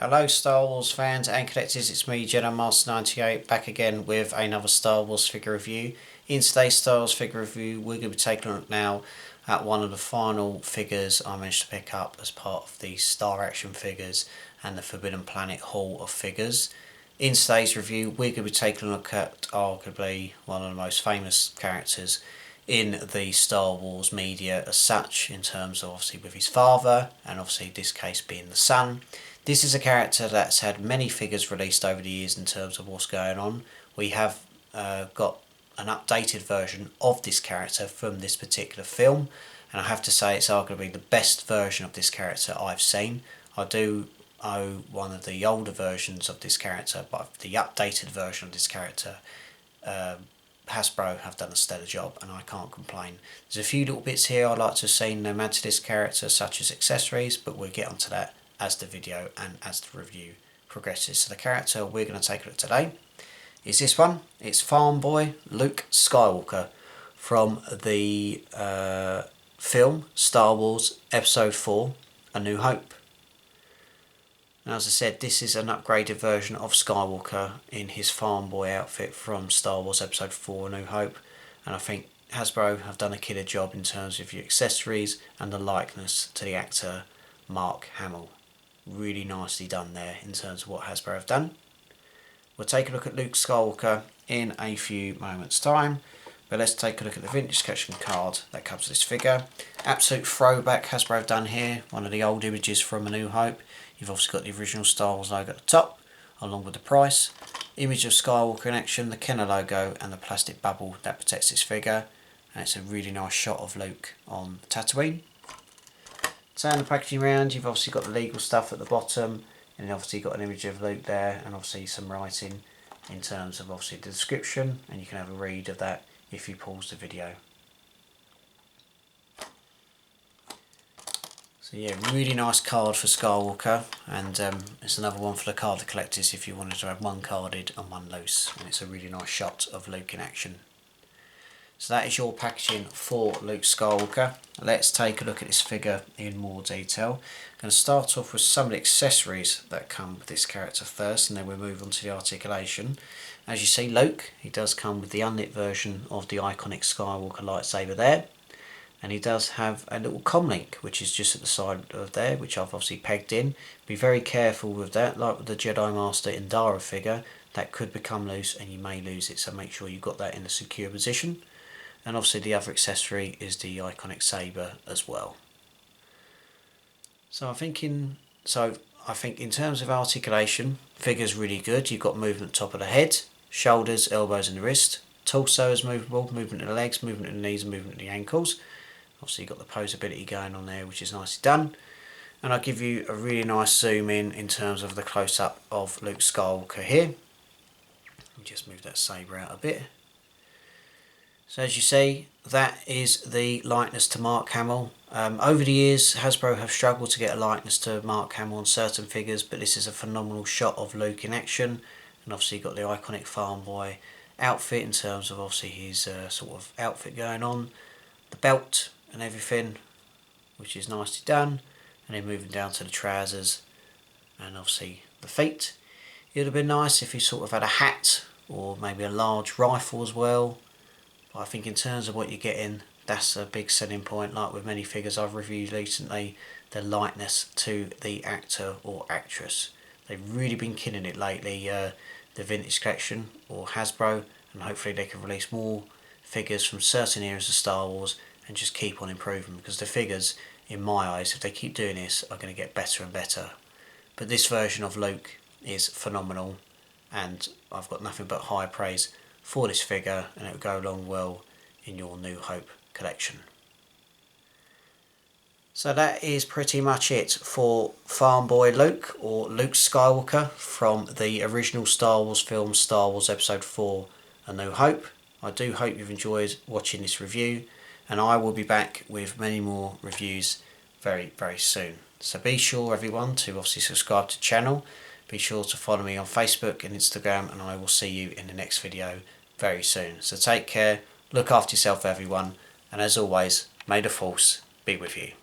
Hello Star Wars fans and collectors, it's me Jedi Master 98 back again with another Star Wars figure review. In today's Star Wars figure review we're going to be taking a look now at one of the final figures I managed to pick up as part of the Star Action figures and the Forbidden Planet haul of figures. In today's review we're going to be taking a look at arguably one of the most famous characters in the Star Wars media as such, in terms of obviously with his father and obviously this case being the son. This is a character that's had many figures released over the years in terms of what's going on. We have got an updated version of this character from this particular film, and I have to say it's arguably the best version of this character I've seen. I do owe one of the older versions of this character, but the updated version of this character, Hasbro have done a stellar job and I can't complain. There's a few little bits here I'd like to have seen them add to this character, such as accessories, but we'll get onto that as the video and as the review progresses. So the character we're going to take a look at today is this one. It's Farm Boy Luke Skywalker from the film Star Wars Episode 4 A New Hope. And as I said, this is an upgraded version of Skywalker in his Farm Boy outfit from Star Wars Episode 4 A New Hope, and I think Hasbro have done a killer job in terms of your accessories and the likeness to the actor Mark Hamill. Really nicely done there in terms of what Hasbro have done. We'll take a look at Luke Skywalker in a few moments time, but let's take a look at the vintage collection card that comes with this figure. Absolute throwback Hasbro have done here, one of the old images from A New Hope. You've obviously got the original Star Wars logo at the top, along with the price, image of Skywalker in action, the Kenner logo and the plastic bubble that protects this figure, and it's a really nice shot of Luke on Tatooine. Turn the packaging around, you've obviously got the legal stuff at the bottom, and then obviously got an image of Luke there, and obviously some writing in terms of obviously the description, and you can have a read of that if you pause the video. So yeah, really nice card for Skywalker, and it's another one for the card collectors if you wanted to have one carded and one loose, and it's a really nice shot of Luke in action. So that is your packaging for Luke Skywalker. Let's take a look at this figure in more detail. I'm going to start off with some of the accessories that come with this character first, and then we'll move on to the articulation. As you see, Luke, he does come with the unlit version of the iconic Skywalker lightsaber there. And he does have a little comlink, which is just at the side of there, which I've obviously pegged in. Be very careful with that, like with the Jedi Master Indara figure, that could become loose and you may lose it, so make sure you've got that in a secure position. And obviously the other accessory is the iconic saber as well. So I think in terms of articulation, figure's really good. You've got movement top of the head, shoulders, elbows and the wrist. Torso is movable, movement of the legs, movement of the knees and movement of the ankles. Obviously you've got the posability going on there, which is nicely done. And I'll give you a really nice zoom in terms of the close-up of Luke Skywalker here. Let me just move that saber out a bit. So as you see, that is the likeness to Mark Hamill. Over the years, Hasbro have struggled to get a likeness to Mark Hamill on certain figures, but this is a phenomenal shot of Luke in action. And obviously you've got the iconic Farm Boy outfit in terms of obviously his sort of outfit going on. The belt and everything, which is nicely done. And then moving down to the trousers and obviously the feet. It would have been nice if he sort of had a hat or maybe a large rifle as well. But I think in terms of what you're getting, that's a big selling point. Like with many figures I've reviewed recently, the likeness to the actor or actress. They've really been killing it lately, the vintage collection or Hasbro, and hopefully they can release more figures from certain eras of Star Wars and just keep on improving, because the figures, in my eyes, if they keep doing this, are going to get better and better. But this version of Luke is phenomenal, and I've got nothing but high praise for this figure, and it will go along well in your New Hope collection. So that is pretty much it for Farm Boy Luke, or Luke Skywalker, from the original Star Wars film Star Wars Episode 4 A New Hope. I do hope you've enjoyed watching this review, and I will be back with many more reviews very, very soon. So be sure everyone to obviously subscribe to the channel. Be sure to follow me on Facebook and Instagram, and I will see you in the next video very soon. So take care, look after yourself everyone, and as always, may the Force be with you.